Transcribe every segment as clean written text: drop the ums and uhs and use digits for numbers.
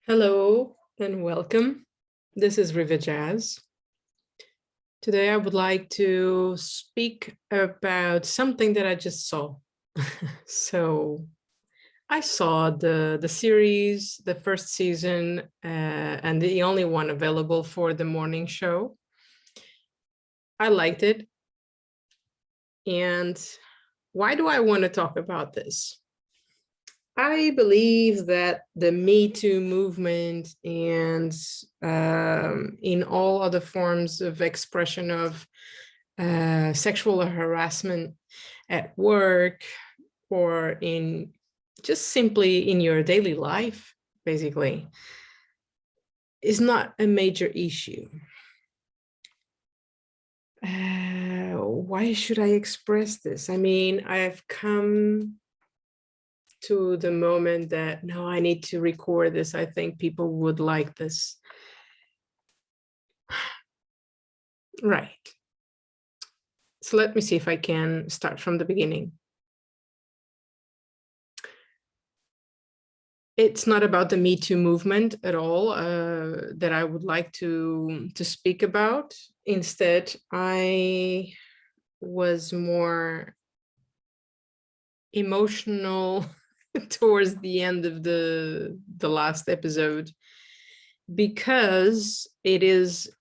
Hello and welcome. This is Riva. Today I would like to speak about something that I just saw. So I saw the series, the first season, and the only one available for the morning show. I liked it. And why do I want to talk about this? I believe that the Me Too movement and in all other forms of expression of sexual harassment at work or in just simply in your daily life, basically, is not a major issue. Why should I express this? I mean, I've come to the moment that, no, I need to record this. I think people would like this. Right. So let me see if I can start from the beginning. It's not about the Me Too movement at all that I would like to speak about. Instead, I was more emotional towards the end of the last episode, because it is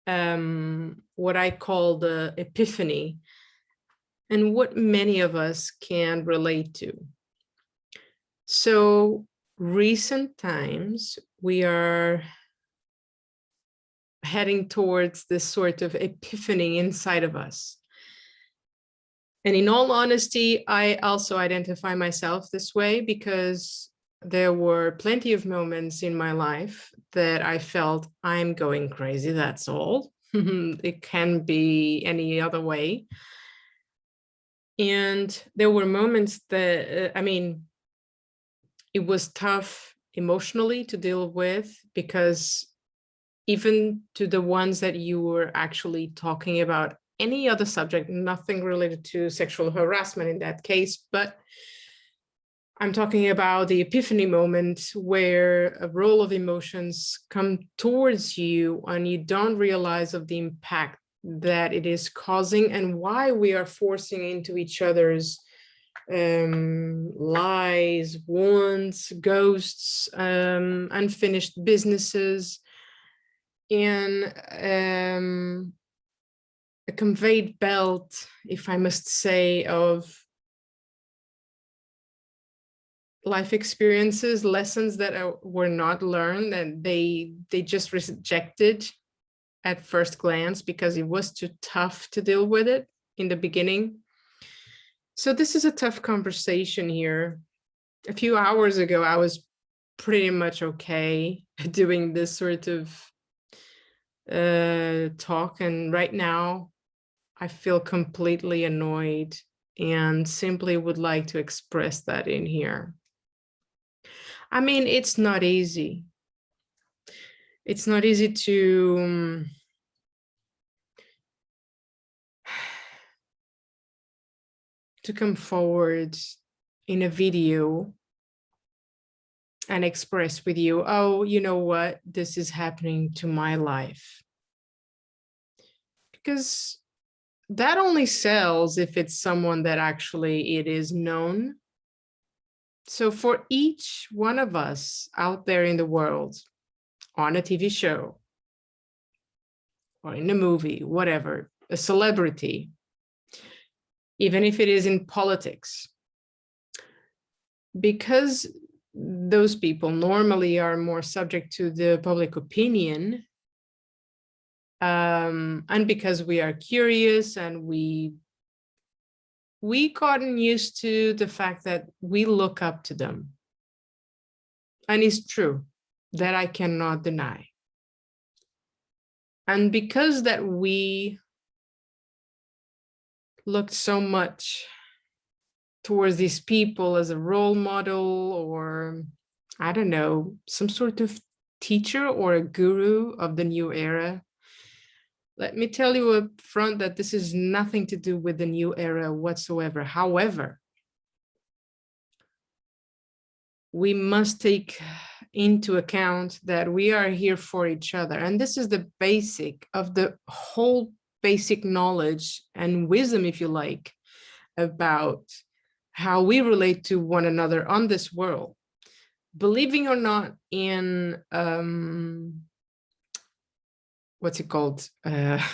what I call the epiphany and what many of us can relate to. So recent times, we are heading towards this sort of epiphany inside of us. And in all honesty, I also identify myself this way because there were plenty of moments in my life that I felt I'm going crazy, that's all. It can be any other way. And there were moments that, it was tough emotionally to deal with, because even to the ones that you were actually talking about any other subject, nothing related to sexual harassment in that case, but I'm talking about the epiphany moment where a roll of emotions come towards you and you don't realize of the impact that it is causing and why we are forcing into each other's lies, wounds, ghosts, unfinished businesses, and a conveyed belt, if I must say, of life experiences, lessons that were not learned, and they just rejected at first glance because it was too tough to deal with it in the beginning. So this is a tough conversation here. A few hours ago, I was pretty much okay doing this sort of talk, and right now I feel completely annoyed and simply would like to express that in here. I mean, it's not easy. It's not easy to come forward in a video and express with you, oh, you know what, this is happening to my life. Because that only sells if it's someone that actually it is known. So for each one of us out there in the world, on a TV show or in a movie, whatever, a celebrity, even if it is in politics, because those people normally are more subject to the public opinion, and because we are curious and we gotten used to the fact that we look up to them. And it's true, that I cannot deny. And because that we looked so much towards these people as a role model, or I don't know, some sort of teacher or a guru of the new era, let me tell you up front that this is nothing to do with the new era whatsoever. However, we must take into account that we are here for each other. And this is the basic of the whole basic knowledge and wisdom, if you like, about how we relate to one another on this world. Believing or not in, what's it called?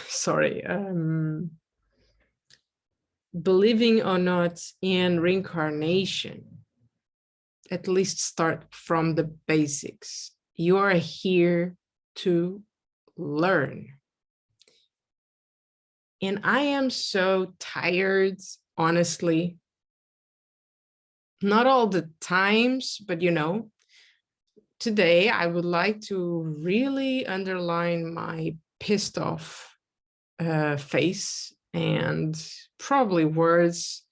Sorry. Believing or not in reincarnation, at least start from the basics. You are here to learn. And I am so tired, honestly. Not all the times, but today I would like to really underline my pissed off face and probably words,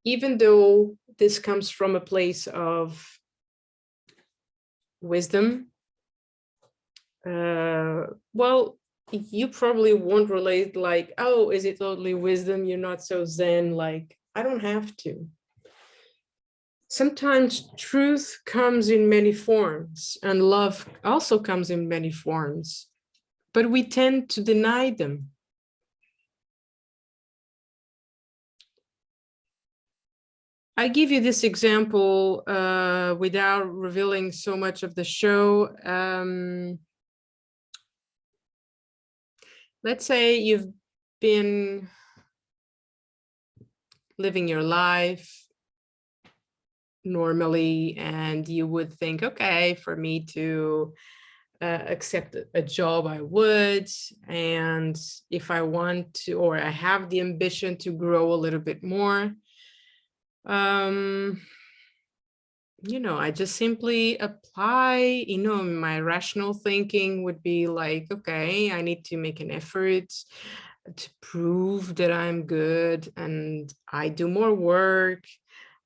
even though this comes from a place of wisdom. Well, you probably won't relate like, oh, is it totally wisdom? You're not so zen. Like, I don't have to. Sometimes truth comes in many forms, and love also comes in many forms, but we tend to deny them. I give you this example without revealing so much of the show. Let's say you've been living your life normally, and you would think, okay, for me to accept a job, I would. And if I want to, or I have the ambition to grow a little bit more, I just simply apply, my rational thinking would be like, okay, I need to make an effort to prove that I'm good, and I do more work,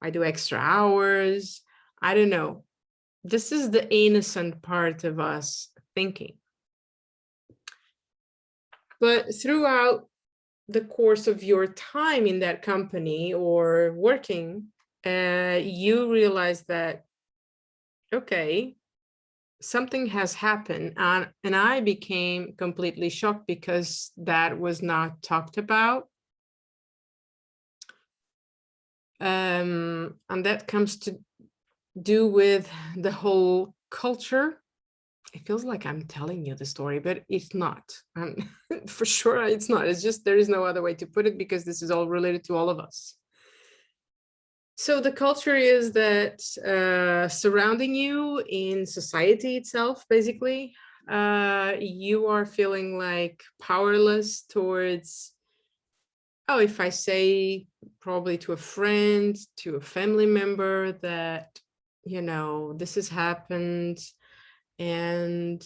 I do extra hours. I don't know. This is the innocent part of us thinking. But throughout the course of your time in that company or working, you realize that, okay, something has happened. And I became completely shocked because that was not talked about. And that comes to do with the whole culture. It feels like I'm telling you the story, but it's not. For sure, it's not. It's just there is no other way to put it because this is all related to all of us. So the culture is that surrounding you in society itself, basically, you are feeling like powerless towards, oh, if I say probably to a friend, to a family member that, this has happened, and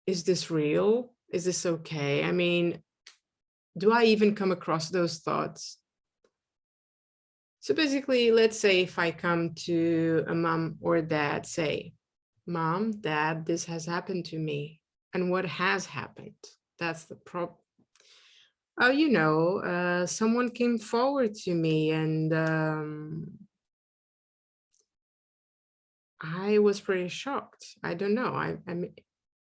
is this real? Is this okay? I mean, do I even come across those thoughts? So basically, let's say if I come to a mom or dad, say, Mom, Dad, this has happened to me. And what has happened? That's the problem. Oh, someone came forward to me and I was pretty shocked. I don't know.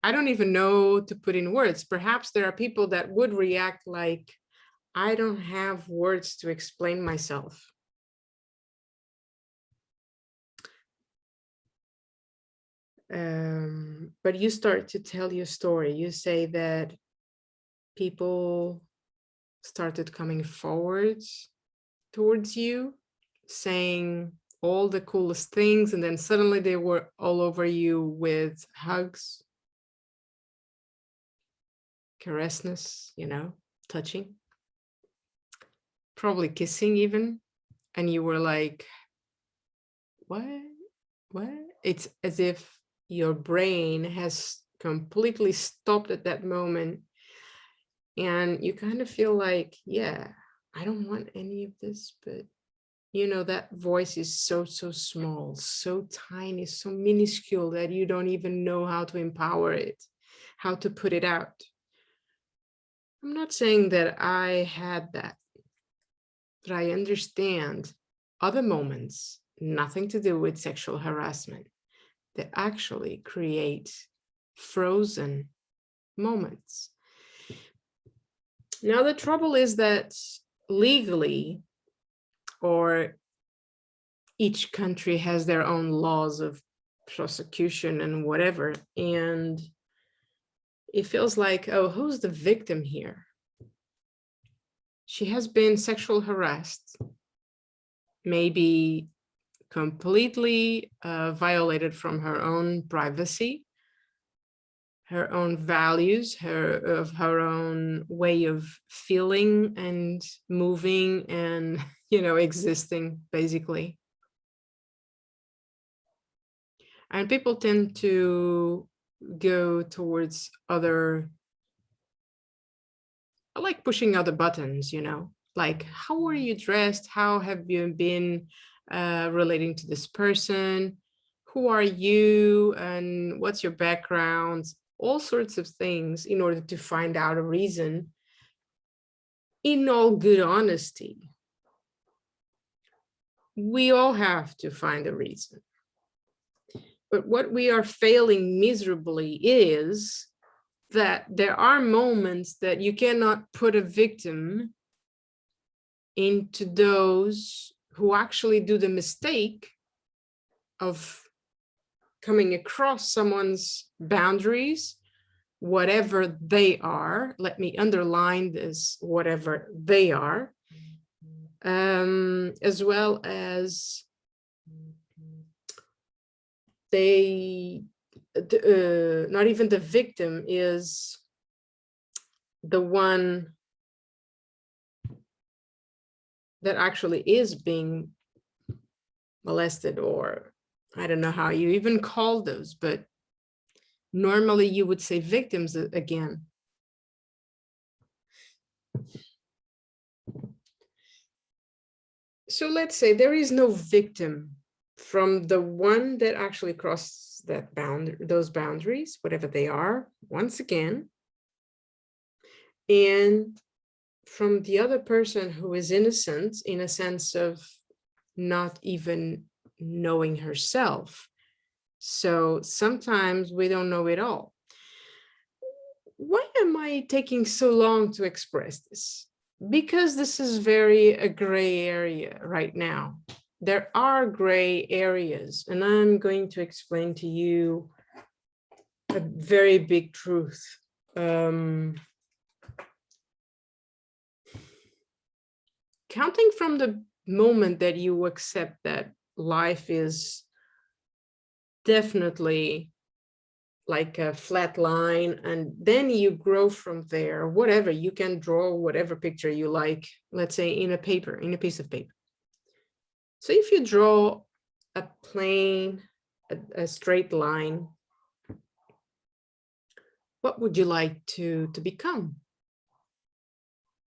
I don't even know to put in words. Perhaps there are people that would react like, I don't have words to explain myself. But you start to tell your story. You say that people started coming forward towards you, saying all the coolest things, and then suddenly they were all over you with hugs, caressness, touching, probably kissing even. And you were like, what? It's as if your brain has completely stopped at that moment. And you kind of feel like, yeah, I don't want any of this, but that voice is so small, so tiny, so minuscule that you don't even know how to empower it, how to put it out. I'm not saying that I had that, but I understand other moments nothing to do with sexual harassment. They actually create frozen moments. Now, the trouble is that legally, or each country has their own laws of prosecution and whatever, and it feels like, oh, who's the victim here? She has been sexually harassed, maybe completely violated from her own privacy, her own values, her own way of feeling and moving and, existing, basically. And people tend to go towards other, like pushing other buttons, like, how are you dressed? How have you been relating to this person? Who are you? And what's your background? All sorts of things in order to find out a reason. In all good honesty, we all have to find a reason. But what we are failing miserably is that there are moments that you cannot put a victim into those who actually do the mistake of coming across someone's boundaries, whatever they are. Let me underline this, whatever they are, as well as not even the victim is the one that actually is being molested, or I don't know how you even call those, but normally you would say victims again. So let's say there is no victim from the one that actually crosses that those boundaries, whatever they are, once again, and from the other person who is innocent in a sense of not even knowing herself. So sometimes we don't know it all. Why am I taking so long to express this? Because this is a gray area right now. There are gray areas, and I'm going to explain to you a very big truth. Counting from the moment that you accept that life is definitely like a flat line, and then you grow from there, whatever, you can draw whatever picture you like, let's say in a piece of paper. So if you draw a plane, a straight line, what would you like to become?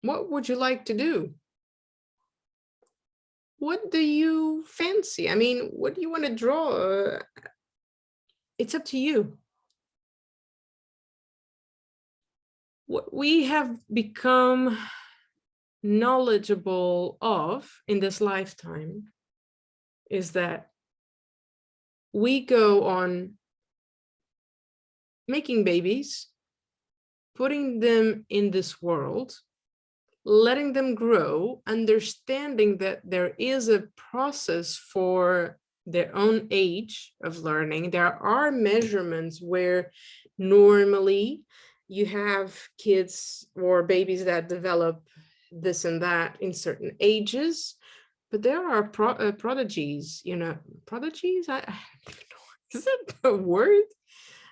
What would you like to do? What do you fancy? I mean, what do you want to draw? It's up to you. What we have become knowledgeable of in this lifetime is that we go on making babies, putting them in this world, letting them grow, understanding that there is a process for their own age of learning. There are measurements where normally you have kids or babies that develop this and that in certain ages, but there are prodigies, prodigies? I don't know. Is that a word?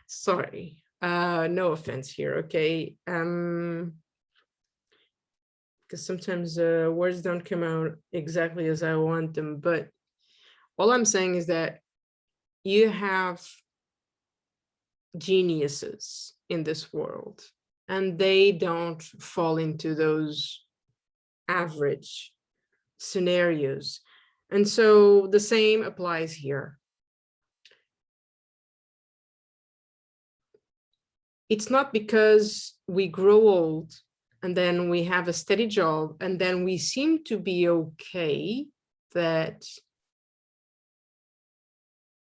Sorry, no offense here, okay? Because sometimes words don't come out exactly as I want them, but all I'm saying is that you have geniuses in this world, and they don't fall into those average scenarios. And so the same applies here. It's not because we grow old and then we have a steady job and then we seem to be okay that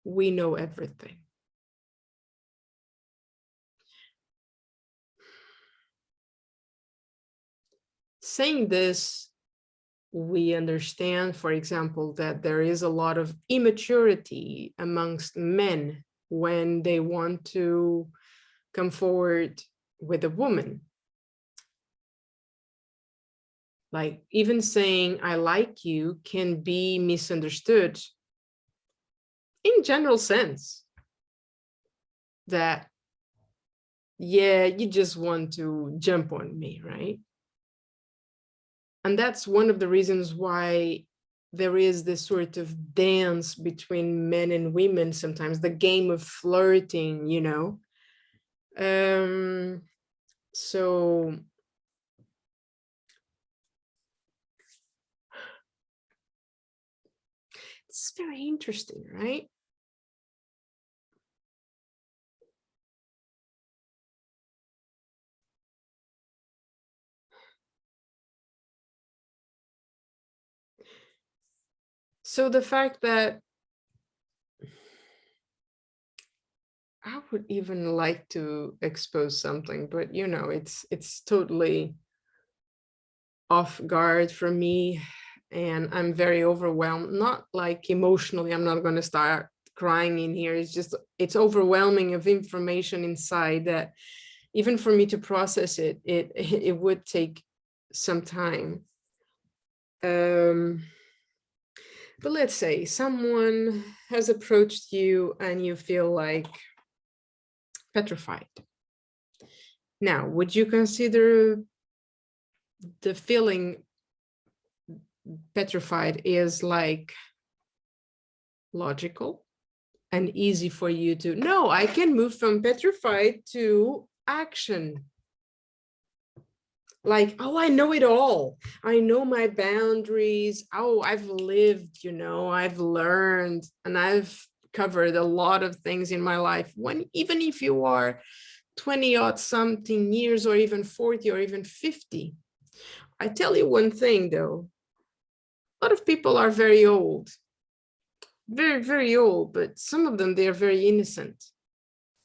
we know everything. Saying this, we understand, for example, that there is a lot of immaturity amongst men when they want to come forward with a woman. Like even saying I like you can be misunderstood in general sense that, yeah, you just want to jump on me, right? And that's one of the reasons why there is this sort of dance between men and women sometimes, the game of flirting, you know. So it's very interesting, right? So the fact that I would even like to expose something, but you know, it's totally off guard for me, and I'm very overwhelmed. Not like emotionally, I'm not going to start crying in here. It's just, it's overwhelming of information inside that even for me to process it, it would take some time. But let's say someone has approached you and you feel like petrified. Now, would you consider the feeling petrified is like logical and easy for you to, no, I can move from petrified to action? Like, oh, I know it all. I know my boundaries. Oh, I've lived, you know, I've learned, and I've covered a lot of things in my life. When, even if you are 20 odd something years, or even 40 or even 50, I tell you one thing though, a lot of people are very old, very, very old, but some of them, they are very innocent.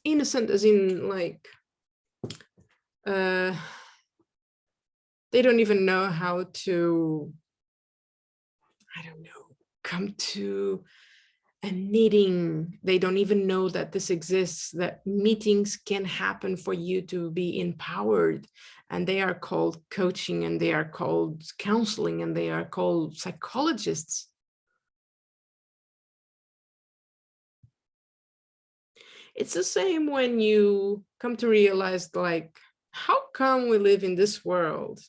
Innocent as in like, uh, they don't even know how to, I don't know, come to a meeting. They don't even know that this exists, that meetings can happen for you to be empowered. And they are called coaching, and they are called counseling, and they are called psychologists. It's the same when you come to realize, like, how come we live in this world?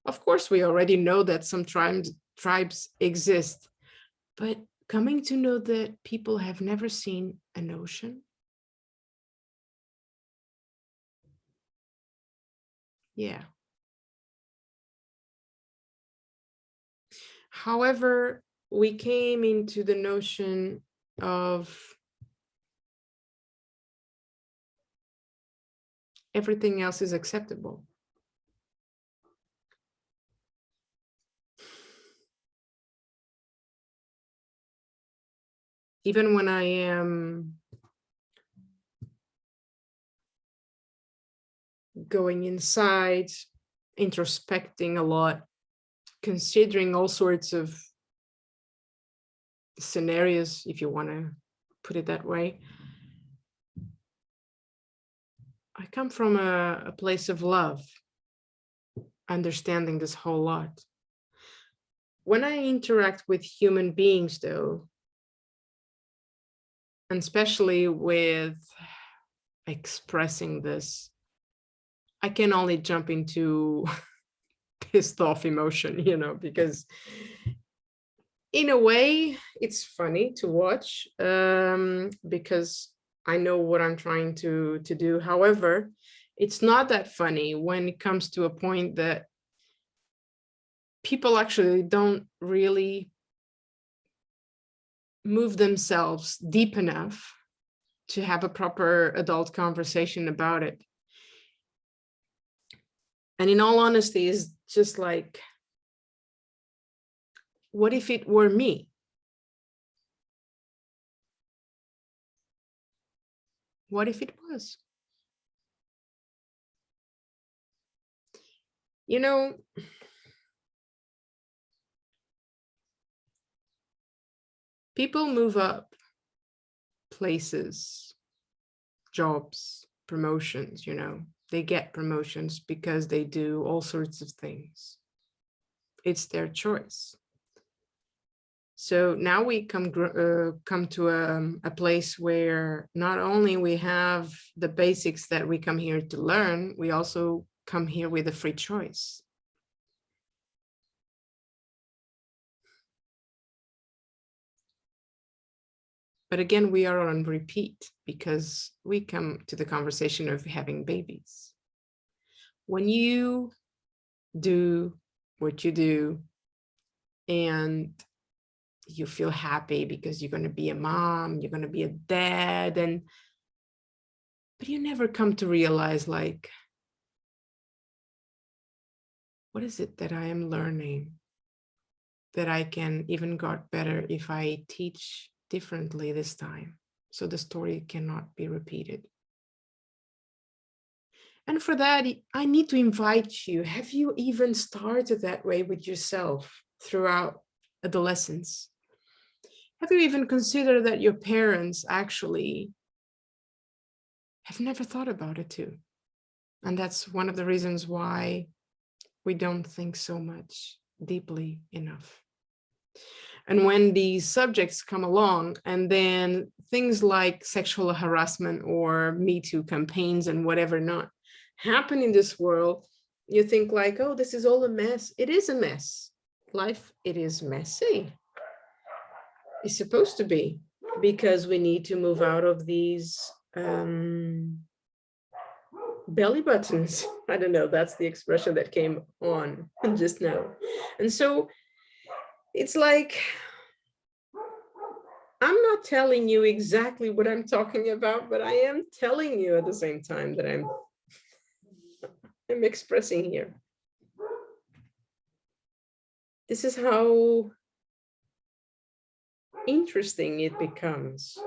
Of course, we already know that some tribes exist, but coming to know that people have never seen an ocean. Yeah. However, we came into the notion of everything else is acceptable. Even when I am going inside, introspecting a lot, considering all sorts of scenarios, if you want to put it that way, I come from a place of love, understanding this whole lot. When I interact with human beings, though, and especially with expressing this, I can only jump into pissed off emotion, you know, because in a way it's funny to watch, because I know what I'm trying to do. However, it's not that funny when it comes to a point that people actually don't really move themselves deep enough to have a proper adult conversation about it. And in all honesty, it's just like, what if it were me? What if it was? You know, people move up places, jobs, promotions, they get promotions because they do all sorts of things. It's their choice. So now we come to a place where not only we have the basics that we come here to learn, we also come here with a free choice. But again, we are on repeat because we come to the conversation of having babies. When you do what you do and you feel happy because you're going to be a mom, you're going to be a dad, but you never come to realize, like, what is it that I am learning that I can even got better if I teach differently this time, so the story cannot be repeated? And for that, I need to invite you. Have you even started that way with yourself throughout adolescence? Have you even considered that your parents actually have never thought about it too? And that's one of the reasons why we don't think so much deeply enough. And when these subjects come along, and then things like sexual harassment or Me Too campaigns and whatever not happen in this world, you think like, oh, this is all a mess. It is a mess. Life, it is messy. It's supposed to be, because we need to move out of these belly buttons. I don't know, that's the expression that came on just now. And so it's like, I'm not telling you exactly what I'm talking about, but I am telling you at the same time that I'm expressing here. This is how interesting it becomes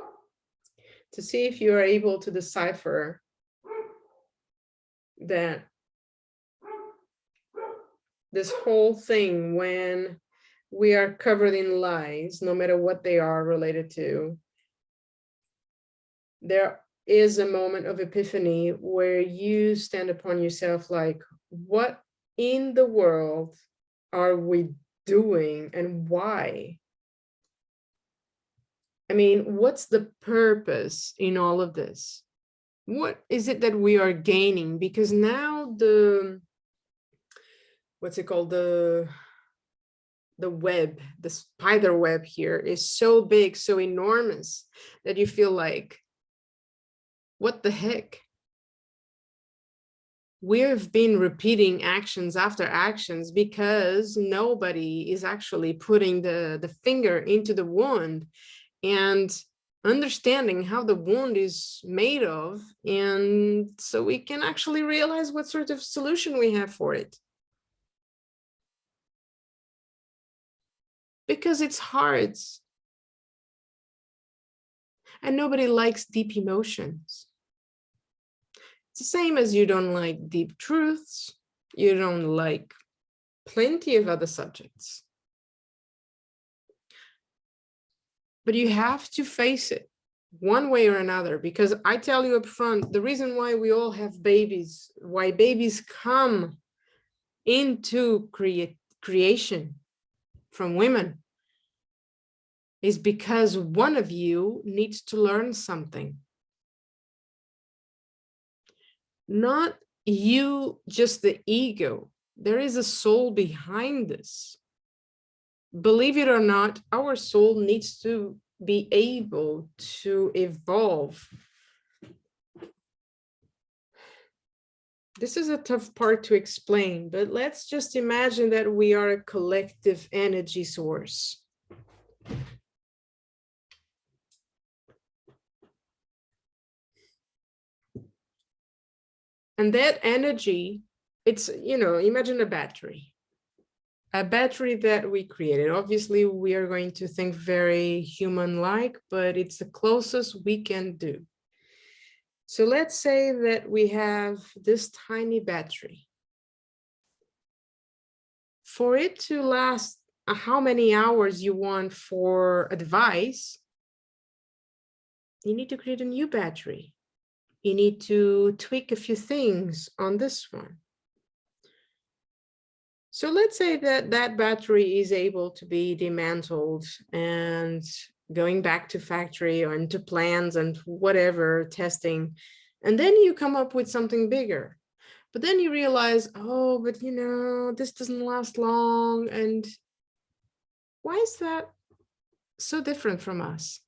to see if you are able to decipher that this whole thing, when we are covered in lies, no matter what they are related to, there is a moment of epiphany where you stand upon yourself like, what in the world are we doing and why? I mean, what's the purpose in all of this? What is it that we are gaining? Because now what's it called? The web, the spider web here is so big, so enormous, that you feel like, what the heck? We've been repeating actions after actions because nobody is actually putting the finger into the wound and understanding how the wound is made of, and so we can actually realize what sort of solution we have for it. Because it's hard. And nobody likes deep emotions. It's the same as you don't like deep truths. You don't like plenty of other subjects. But you have to face it one way or another, because I tell you up front, the reason why we all have babies, why babies come into creation from women, is because one of you needs to learn something. Not you, just the ego. There is a soul behind this. Believe it or not, our soul needs to be able to evolve. This is a tough part to explain, but let's just imagine that we are a collective energy source. And that energy, it's, imagine a battery that we created. Obviously, we are going to think very human-like, but it's the closest we can do. So let's say that we have this tiny battery. For it to last how many hours you want for a device, you need to create a new battery. You need to tweak a few things on this one. So let's say that that battery is able to be dismantled and going back to factory or into plants and whatever testing. And then you come up with something bigger. But then you realize, oh, but you know, this doesn't last long. And why is that so different from us?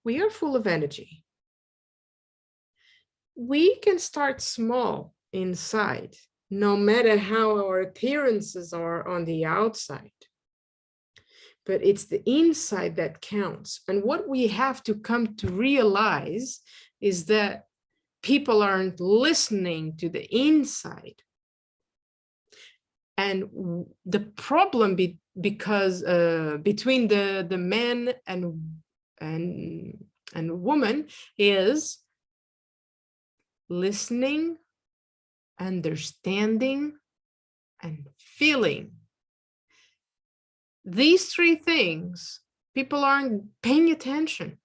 We are full of energy. We can start small inside, no matter how our appearances are on the outside. But it's the inside that counts. And what we have to come to realize is that people aren't listening to the inside. And the problem because between the men and woman is listening, understanding, and feeling. These three things, people aren't paying attention.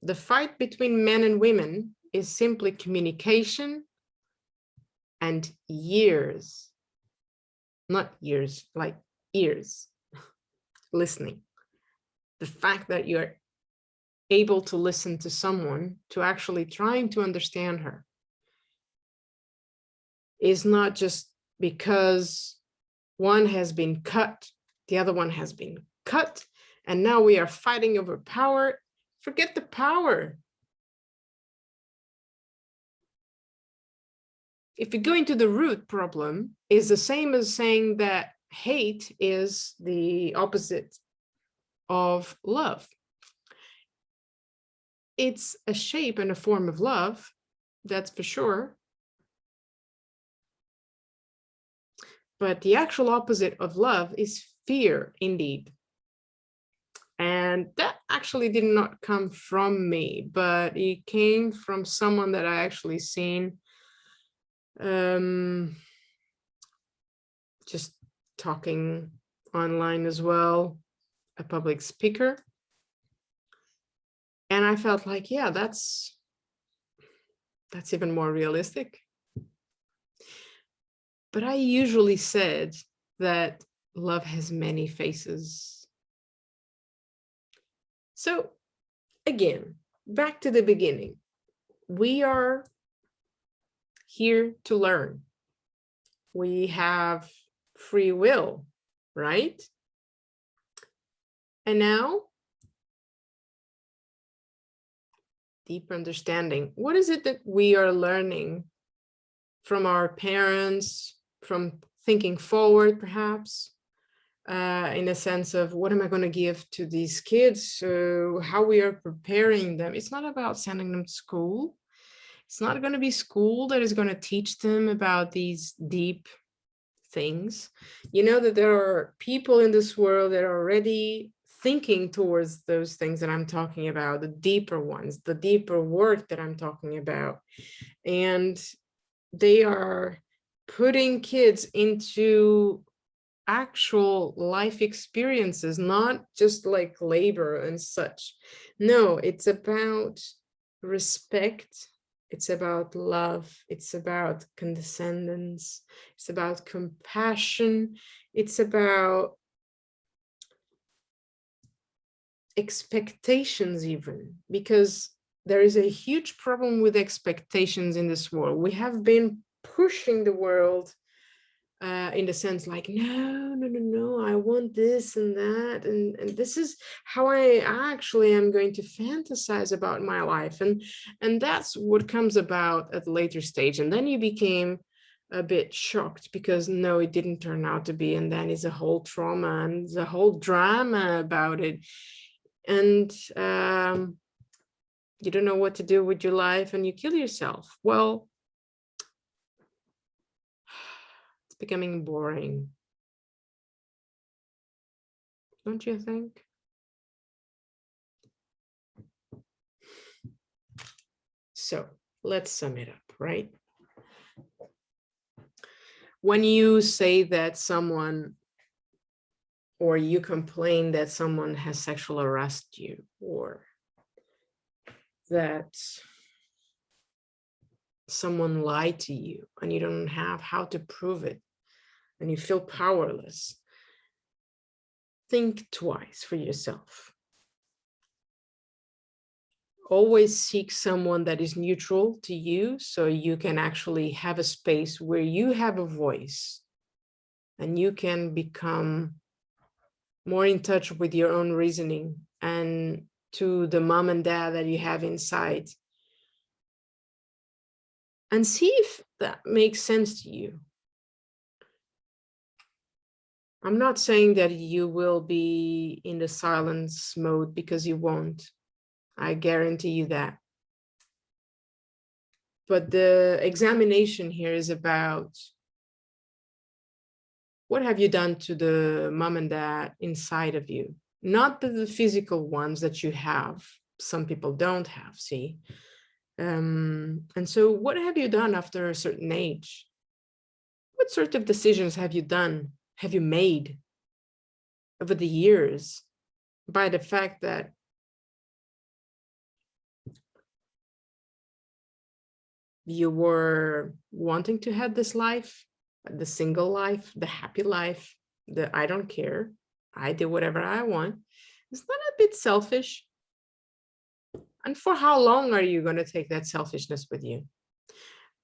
The fight between men and women is simply communication and years, not years, like ears, listening. The fact that you're able to listen to someone, to actually trying to understand her, is not just because one has been cut, the other one has been cut, and now we are fighting over power. Forget the power. If you go into the root problem, is the same as saying that hate is the opposite of love. It's a shape and a form of love, that's for sure. But the actual opposite of love is fear, indeed. And that actually did not come from me, but it came from someone that I actually seen just talking online as well, a public speaker. And I felt like, yeah, that's even more realistic. But I usually said that love has many faces. So again, back to the beginning. We are here to learn. We have free will, right? And now, deep understanding. What is it that we are learning from our parents, from thinking forward, perhaps, in a sense of what am I going to give to these kids? So how we are preparing them. It's not about sending them to school. It's not going to be school that is going to teach them about these deep things. You know that there are people in this world that are already thinking towards those things that I'm talking about, the deeper ones, the deeper work that I'm talking about. And they are putting kids into actual life experiences, not just like labor and such. No, it's about respect. It's about love. It's about condescendence. It's about compassion. It's about expectations even, because there is a huge problem with expectations in this world. We have been pushing the world in the sense like, no, I want this and that. And this is how I actually am going to fantasize about my life. And that's what comes about at a later stage. And then you became a bit shocked because no, it didn't turn out to be. And then it's a whole trauma and the whole drama about it. And you don't know what to do with your life and you kill yourself. Well, becoming boring. don't you think? So let's sum it up, right? When you say that someone, or you complain that someone has sexual harassed you, or that someone lied to you and you don't have how to prove it and you feel powerless, think twice for yourself. Always seek someone that is neutral to you so you can actually have a space where you have a voice and you can become more in touch with your own reasoning and to the mom and dad that you have inside, and see if that makes sense to you. I'm not saying that you will be in the silence mode, because you won't. I guarantee you that. But the examination here is about, what have you done to the mom and dad inside of you? Not the physical ones that you have. Some people don't have, see? And so what have you done after a certain age? What sort of decisions have you done, have you made over the years by the fact that you were wanting to have this life, the single life, the happy life, the I don't care, I do whatever I want? Is that a bit selfish? And for how long are you going to take that selfishness with you?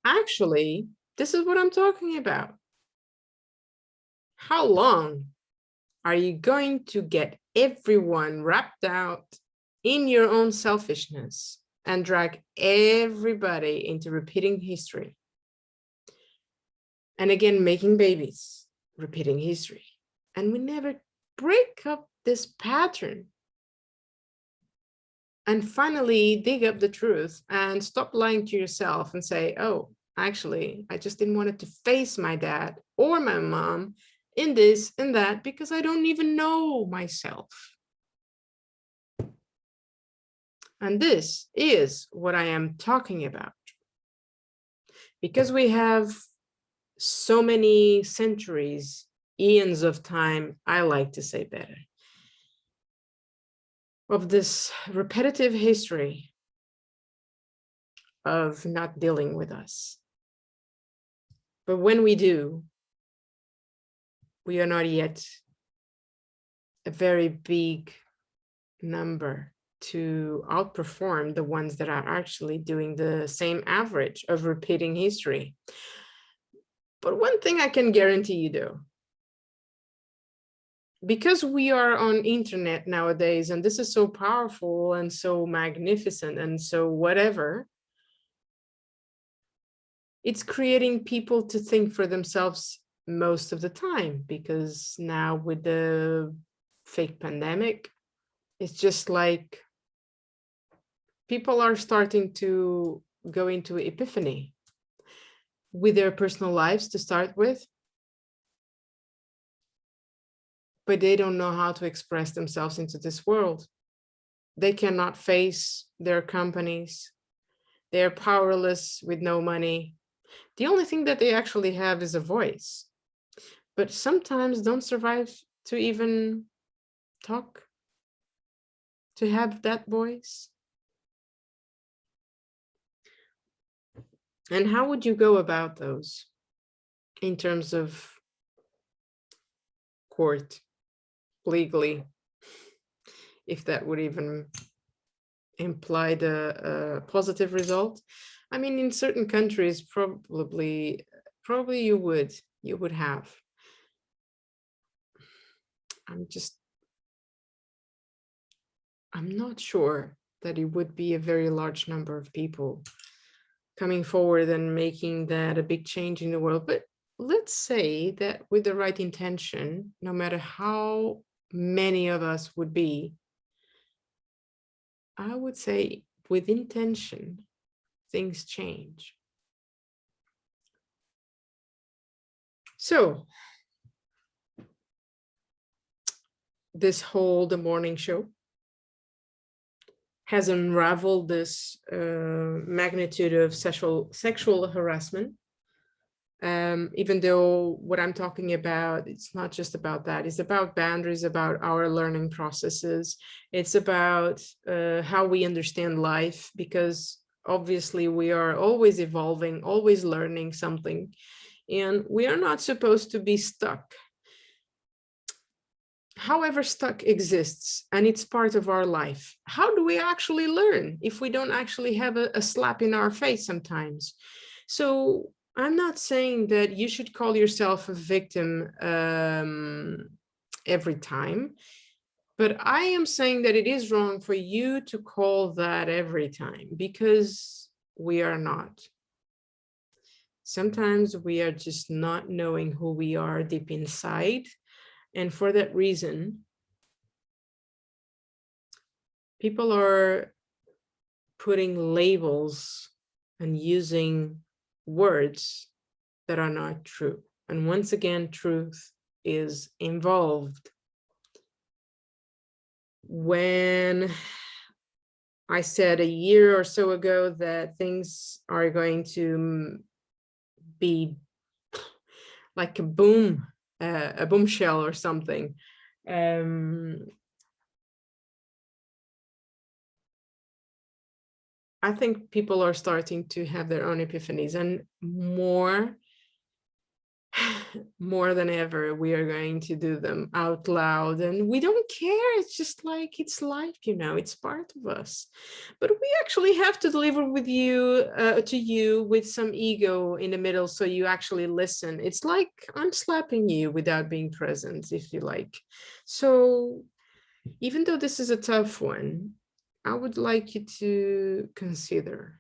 Actually, this is what I'm talking about. How long are you going to get everyone wrapped out in your own selfishness and drag everybody into repeating history? And again, making babies, repeating history. And we never break up this pattern and finally dig up the truth and stop lying to yourself and say, oh, actually, I just didn't want to face my dad or my mom in this and that because I don't even know myself. And this is what I am talking about. Because we have so many centuries, eons of time, I like to say better, of this repetitive history of not dealing with us. But when we do, we are not yet a very big number to outperform the ones that are actually doing the same average of repeating history. But one thing I can guarantee you though, because we are on internet nowadays, and this is so powerful and so magnificent and so whatever, it's creating people to think for themselves most of the time, because now with the fake pandemic, it's just like people are starting to go into epiphany with their personal lives to start with, but they don't know how to express themselves into this world. They cannot face their companies. They're powerless with no money. The only thing that they actually have is a voice, but sometimes don't survive to even talk, to have that voice. And how would you go about those in terms of court, legally, if that would even imply a positive result? I mean, in certain countries, probably you would have. I'm not sure that it would be a very large number of people coming forward and making that a big change in the world. But let's say that with the right intention, no matter how many of us would be, I would say with intention, things change. So this whole The Morning Show has unraveled this magnitude of sexual harassment. Even though what I'm talking about, it's not just about that. It's about boundaries, about our learning processes. It's about how we understand life, because obviously we are always evolving, always learning something, and we are not supposed to be stuck. However, stuck exists and it's part of our life. How do we actually learn if we don't actually have a slap in our face sometimes? So I'm not saying that you should call yourself a victim every time, but I am saying that it is wrong for you to call that every time, because we are not. Sometimes we are just not knowing who we are deep inside. And for that reason, people are putting labels and using words that are not true. And once again, truth is involved. When I said a year or so ago that things are going to be like a boomshell or something, I think people are starting to have their own epiphanies, and more than ever, we are going to do them out loud, and we don't care. It's just like, it's life, you know, it's part of us. But we actually have to deliver with you, to you with some ego in the middle, so you actually listen. It's like I'm slapping you without being present, if you like. So even though this is a tough one, I would like you to consider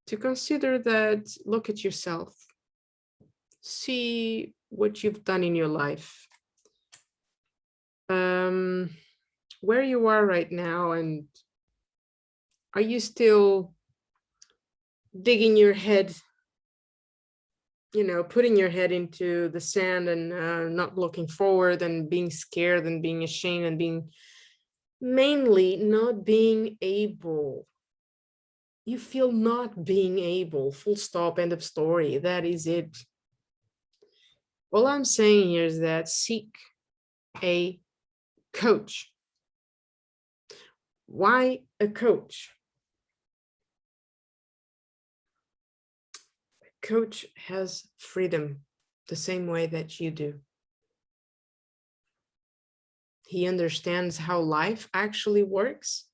that, look at yourself, see what you've done in your life, where you are right now, and are you still digging your head, you know, putting your head into the sand and not looking forward and being scared and being ashamed and being mainly not being able. You feel not being able, full stop, end of story. That is it. All I'm saying here is that seek a coach. Why a coach? A coach has freedom the same way that you do. He understands how life actually works.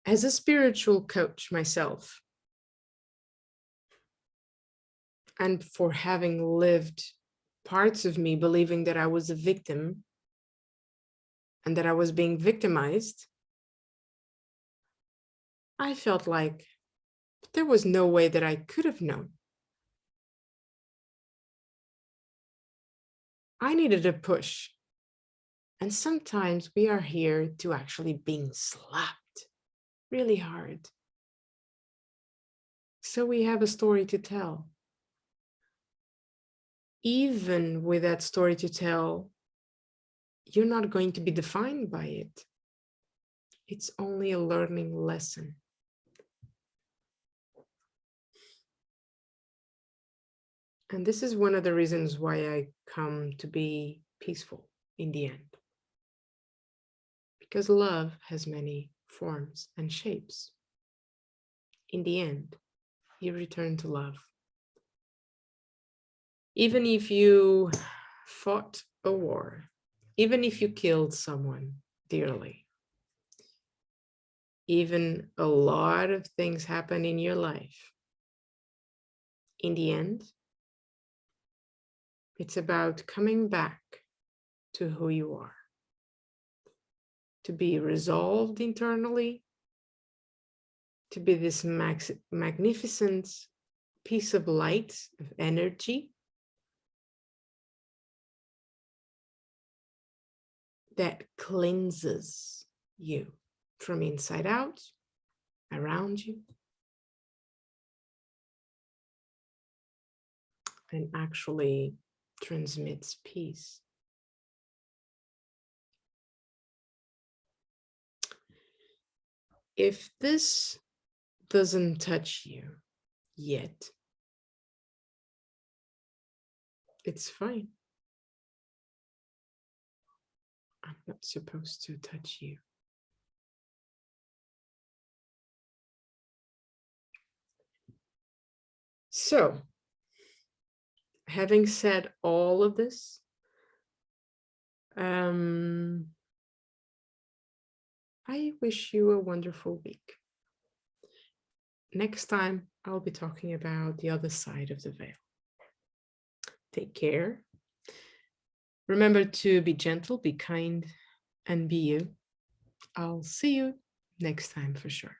As a spiritual coach myself, and for having lived parts of me believing that I was a victim and that I was being victimized, I felt like there was no way that I could have known. I needed a push. And sometimes we are here to actually being slapped really hard. So we have a story to tell. Even with that story to tell, you're not going to be defined by it. It's only a learning lesson. And this is one of the reasons why I come to be peaceful in the end. Because love has many forms and shapes. In the end, you return to love. Even if you fought a war, even if you killed someone dearly, even a lot of things happen in your life, in the end, it's about coming back to who you are, to be resolved internally, to be this magnificent piece of light, of energy that cleanses you from inside out, around you, and actually transmits peace. If this doesn't touch you yet, it's fine. I'm not supposed to touch you. So, having said all of this, I wish you a wonderful week. Next time, I'll be talking about the other side of the veil. Take care. Remember to be gentle, be kind, and be you. I'll see you next time for sure.